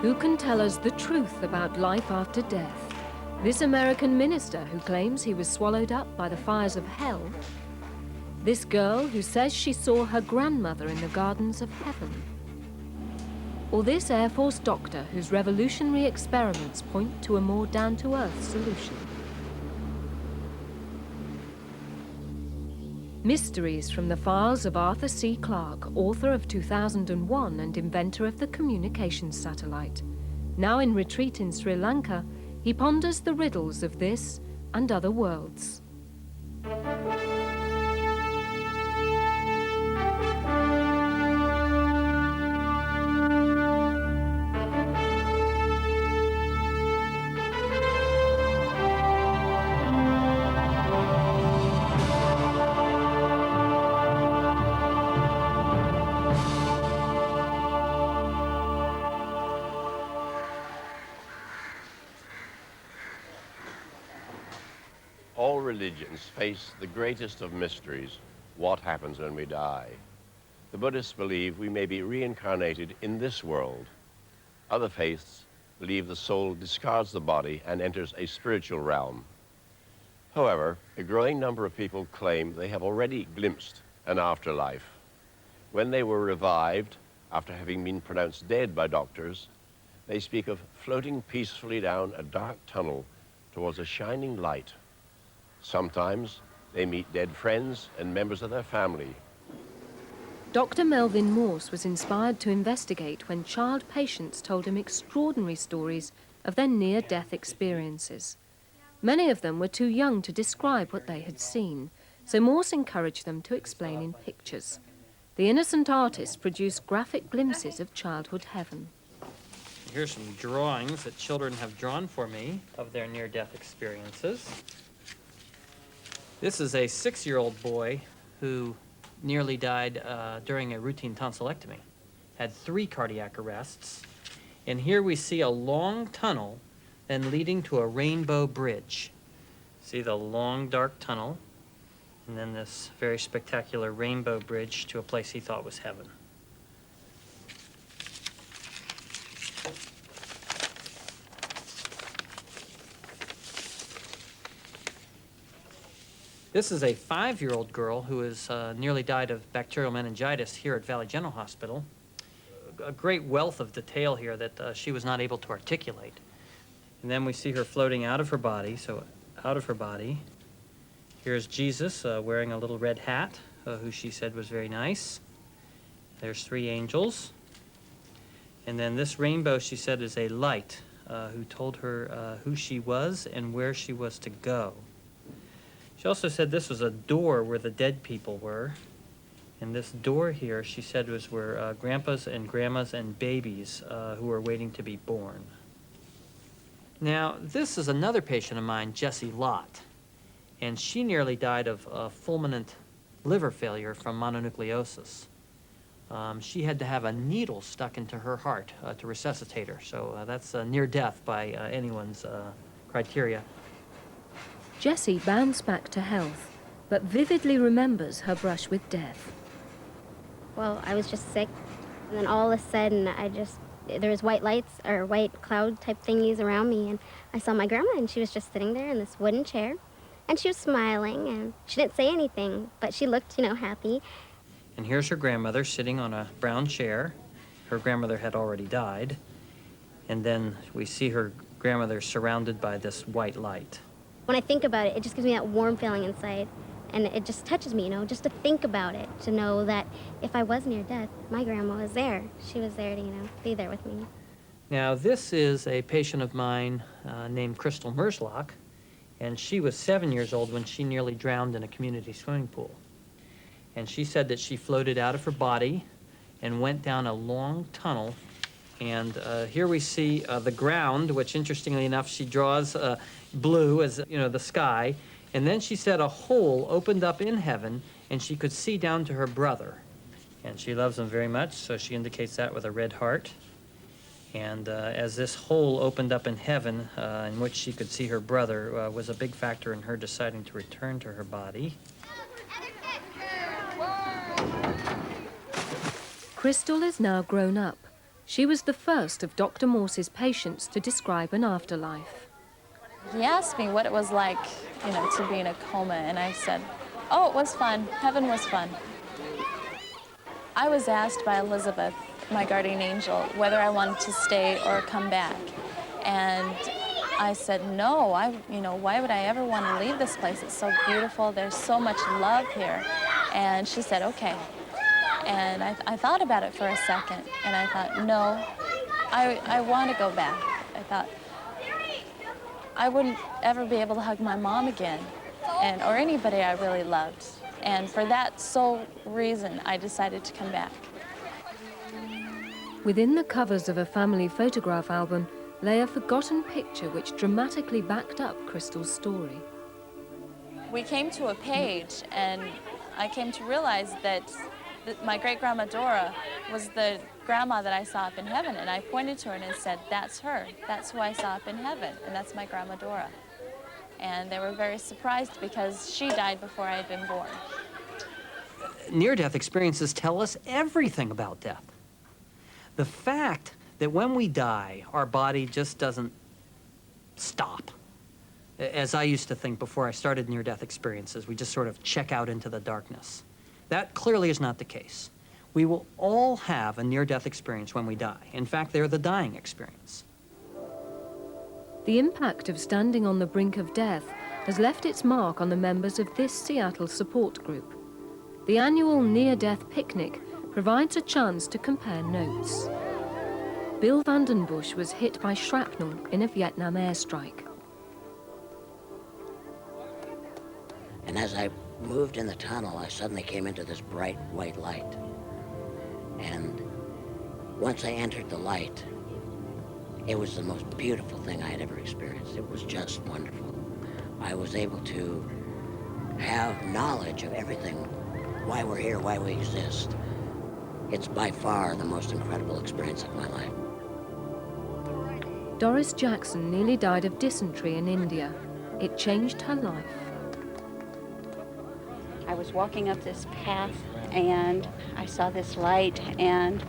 Who can tell us the truth about life after death? This American minister who claims he was swallowed up by the fires of hell? This girl who says she saw her grandmother in the gardens of heaven? Or this Air Force doctor whose revolutionary experiments point to a more down-to-earth solution? Mysteries from the files of Arthur C. Clarke, author of 2001 and inventor of the communications satellite. Now in retreat in Sri Lanka, he ponders the riddles of this and other worlds. All religions face the greatest of mysteries, what happens when we die. The Buddhists believe we may be reincarnated in this world. Other faiths believe the soul discards the body and enters a spiritual realm. However, a growing number of people claim they have already glimpsed an afterlife. When they were revived, after having been pronounced dead by doctors, they speak of floating peacefully down a dark tunnel towards a shining light. Sometimes they meet dead friends and members of their family. Dr. Melvin Morse was inspired to investigate when child patients told him extraordinary stories of their near-death experiences. Many of them were too young to describe what they had seen, so Morse encouraged them to explain in pictures. The innocent artist produced graphic glimpses of childhood heaven. Here's some drawings that children have drawn for me of their near-death experiences. This is a 6-year-old boy who nearly died during a routine tonsillectomy, had 3 cardiac arrests. And here we see a long tunnel then leading to a rainbow bridge. See the long, dark tunnel, and then this very spectacular rainbow bridge to a place he thought was heaven. This is a 5-year-old girl who has nearly died of bacterial meningitis here at Valley General Hospital. A great wealth of detail here that she was not able to articulate. And then we see her floating out of her body, so out of her body. Here's Jesus wearing a little red hat, who she said was very nice. There's 3 angels. And then this rainbow, she said, is a light who told her who she was and where she was to go. She also said this was a door where the dead people were. And this door here, she said, was where grandpas and grandmas and babies who were waiting to be born. Now, this is another patient of mine, Jessie Lott. And she nearly died of fulminant liver failure from mononucleosis. She had to have a needle stuck into her heart to resuscitate her. So that's near death by anyone's criteria. Jessie bounds back to health, but vividly remembers her brush with death. Well, I was just sick, and then all of a sudden, there was white lights, or white cloud type thingies around me, and I saw my grandma, and she was just sitting there in this wooden chair, and she was smiling, and she didn't say anything, but she looked, happy. And here's her grandmother sitting on a brown chair. Her grandmother had already died, and then we see her grandmother surrounded by this white light. When I think about it, it just gives me that warm feeling inside, and it just touches me, just to think about it, to know that if I was near death, my grandma was there. She was there to, be there with me. Now, this is a patient of mine named Crystal Merslock, and she was 7 years old when she nearly drowned in a community swimming pool. And she said that she floated out of her body and went down a long tunnel. And here we see the ground, which interestingly enough, she draws blue as, the sky. And then she said a hole opened up in heaven and she could see down to her brother. And she loves him very much, so she indicates that with a red heart. And as this hole opened up in heaven, in which she could see her brother, was a big factor in her deciding to return to her body. Crystal is now grown up. She was the first of Dr. Morse's patients to describe an afterlife. He asked me what it was like, to be in a coma, and I said, oh, it was fun. Heaven was fun. I was asked by Elizabeth, my guardian angel, whether I wanted to stay or come back. And I said, no, why would I ever want to leave this place? It's so beautiful. There's so much love here. And she said, okay. And I thought about it for a second, and I thought, no, I want to go back. I thought, I wouldn't ever be able to hug my mom again, or anybody I really loved. And for that sole reason, I decided to come back. Within the covers of a family photograph album lay a forgotten picture which dramatically backed up Crystal's story. We came to a page, and I came to realize that my great-grandma Dora was the grandma that I saw up in heaven, and I pointed to her and said, that's her. That's who I saw up in heaven, and that's my grandma Dora. And they were very surprised because she died before I had been born. Near-death experiences tell us everything about death. The fact that when we die, our body just doesn't stop. As I used to think before I started near-death experiences, we just sort of check out into the darkness. That clearly is not the case. We will all have a near-death experience when we die. In fact, they're the dying experience. The impact of standing on the brink of death has left its mark on the members of this Seattle support group. The annual near-death picnic provides a chance to compare notes. Bill Vandenbush was hit by shrapnel in a Vietnam airstrike. And as I moved in the tunnel, I suddenly came into this bright white light. And once I entered the light, it was the most beautiful thing I had ever experienced. It was just wonderful. I was able to have knowledge of everything, why we're here, why we exist. It's by far the most incredible experience of my life. Doris Jackson nearly died of dysentery in India. It changed her life. I was walking up this path and I saw this light and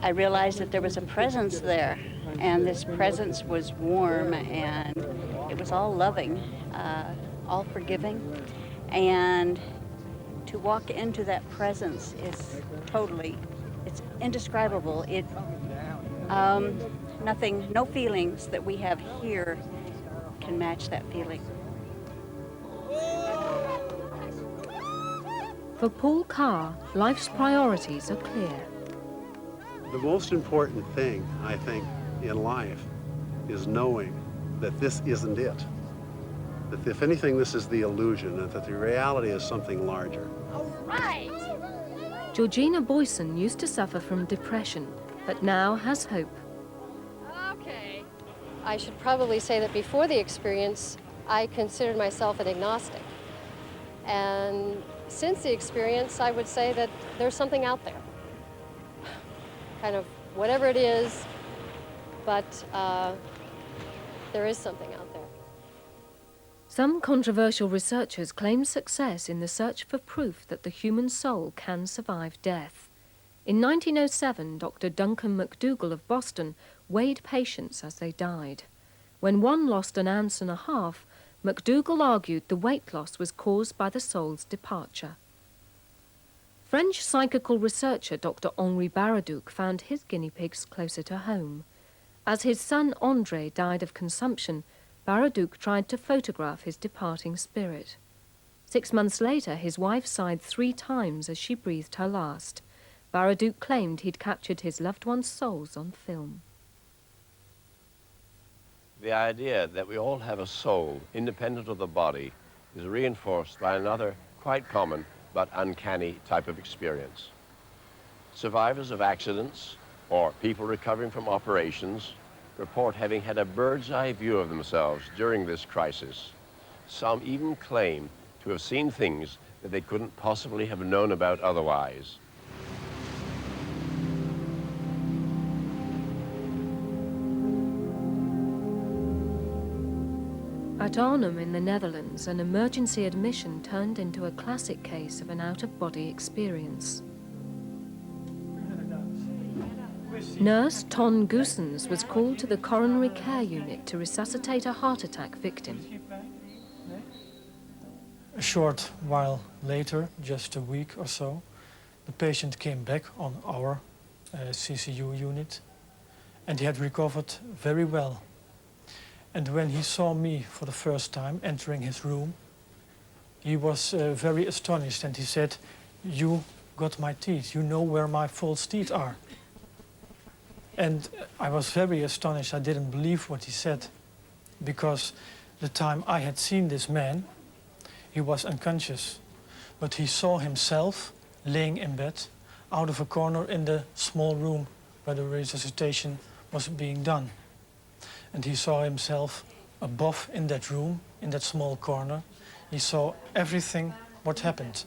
I realized that there was a presence there, and this presence was warm and it was all loving, all forgiving, and to walk into that presence is it's indescribable. No feelings that we have here can match that feeling. For Paul Carr, life's priorities are clear. The most important thing, I think, in life is knowing that this isn't it. That if anything, this is the illusion, and that the reality is something larger. Right. Georgina Boyson used to suffer from depression, but now has hope. Okay. I should probably say that before the experience, I considered myself an agnostic. And since the experience, I would say that there's something out there. Kind of whatever it is, but there is something out there. Some controversial researchers claim success in the search for proof that the human soul can survive death. In 1907, Dr. Duncan McDougall of Boston weighed patients as they died. When one lost an ounce and a half, McDougall argued the weight loss was caused by the soul's departure. French psychical researcher Dr. Henri Baraduc found his guinea pigs closer to home. As his son André died of consumption, Baraduc tried to photograph his departing spirit. 6 months later, his wife sighed 3 times as she breathed her last. Baraduc claimed he'd captured his loved one's souls on film. The idea that we all have a soul independent of the body is reinforced by another quite common but uncanny type of experience. Survivors of accidents or people recovering from operations report having had a bird's eye view of themselves during this crisis. Some even claim to have seen things that they couldn't possibly have known about otherwise. At Arnhem in the Netherlands, an emergency admission turned into a classic case of an out-of-body experience. Nurse Ton Goossens was called to the coronary care unit to resuscitate a heart attack victim. A short while later, just a week or so, the patient came back on our CCU unit, and he had recovered very well. And when he saw me for the first time entering his room, he was very astonished, and he said, "You got my teeth, you know where my false teeth are." And I was very astonished. I didn't believe what he said, because the time I had seen this man, he was unconscious, but he saw himself laying in bed out of a corner in the small room where the resuscitation was being done. And he saw himself above in that room, in that small corner. He saw everything what happened.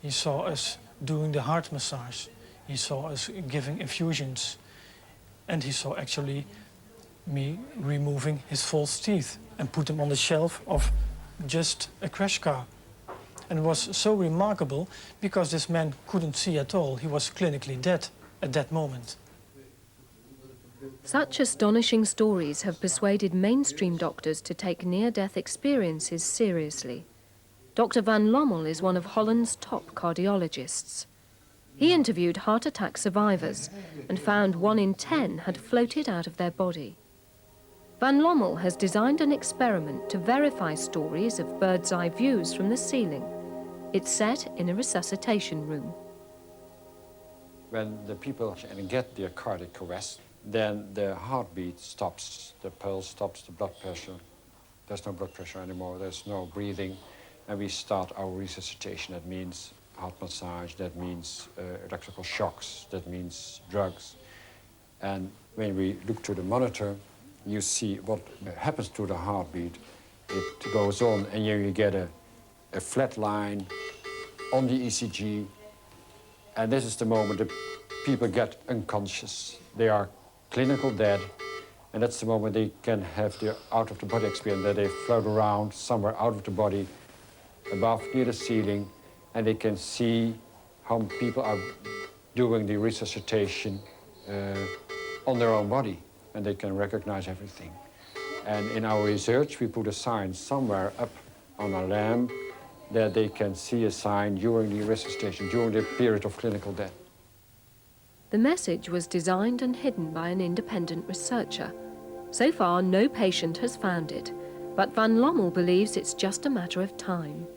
He saw us doing the heart massage. He saw us giving infusions. And he saw actually me removing his false teeth and put them on the shelf of just a crash car. And it was so remarkable because this man couldn't see at all. He was clinically dead at that moment. Such astonishing stories have persuaded mainstream doctors to take near-death experiences seriously. Dr. Van Lommel is one of Holland's top cardiologists. He interviewed heart attack survivors and found 1 in 10 had floated out of their body. Van Lommel has designed an experiment to verify stories of bird's-eye views from the ceiling. It's set in a resuscitation room. When the people get their cardiac arrest, then the heartbeat stops, the pulse stops, the blood pressure. There's no blood pressure anymore, there's no breathing, and we start our resuscitation. That means heart massage, that means electrical shocks, that means drugs. And when we look to the monitor, you see what happens to the heartbeat. It goes on, and here you get a flat line on the ECG, and this is the moment that people get unconscious. They are clinical dead, and that's the moment they can have their out-of-the-body experience, that they float around somewhere out of the body, above, near the ceiling, and they can see how people are doing the resuscitation on their own body, and they can recognize everything. And in our research, we put a sign somewhere up on a lamp that they can see a sign during the resuscitation, during the period of clinical death. The message was designed and hidden by an independent researcher. So far, no patient has found it, but Van Lommel believes it's just a matter of time.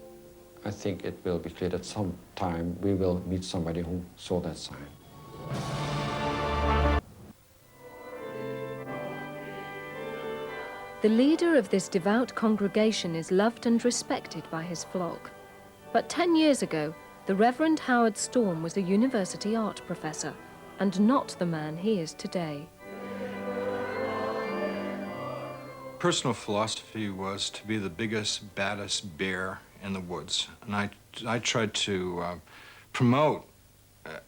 I think it will be clear that some time we will meet somebody who saw that sign. The leader of this devout congregation is loved and respected by his flock. But 10 years ago, the Reverend Howard Storm was a university art professor, and not the man he is today. Personal philosophy was to be the biggest, baddest bear in the woods. And I tried to promote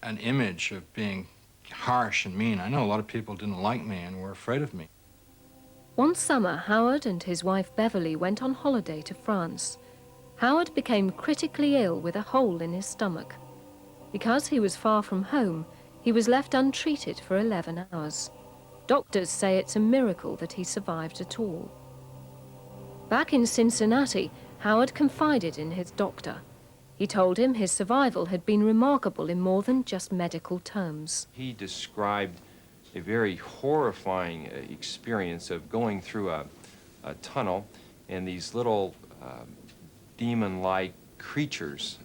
an image of being harsh and mean. I know a lot of people didn't like me and were afraid of me. One summer, Howard and his wife Beverly went on holiday to France. Howard became critically ill with a hole in his stomach. Because he was far from home, he was left untreated for 11 hours. Doctors say it's a miracle that he survived at all. Back in Cincinnati, Howard confided in his doctor. He told him his survival had been remarkable in more than just medical terms. He described a very horrifying experience of going through a tunnel, and these little demon-like creatures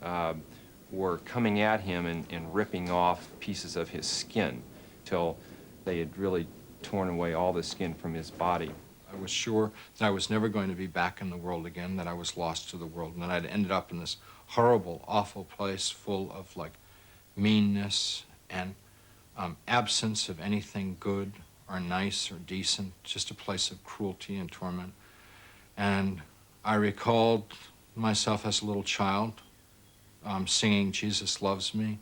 were coming at him and ripping off pieces of his skin till they had really torn away all the skin from his body. I was sure that I was never going to be back in the world again, that I was lost to the world, and that I'd ended up in this horrible, awful place full of, like, meanness and absence of anything good or nice or decent, just a place of cruelty and torment. And I recalled myself as a little child singing "Jesus Loves Me,"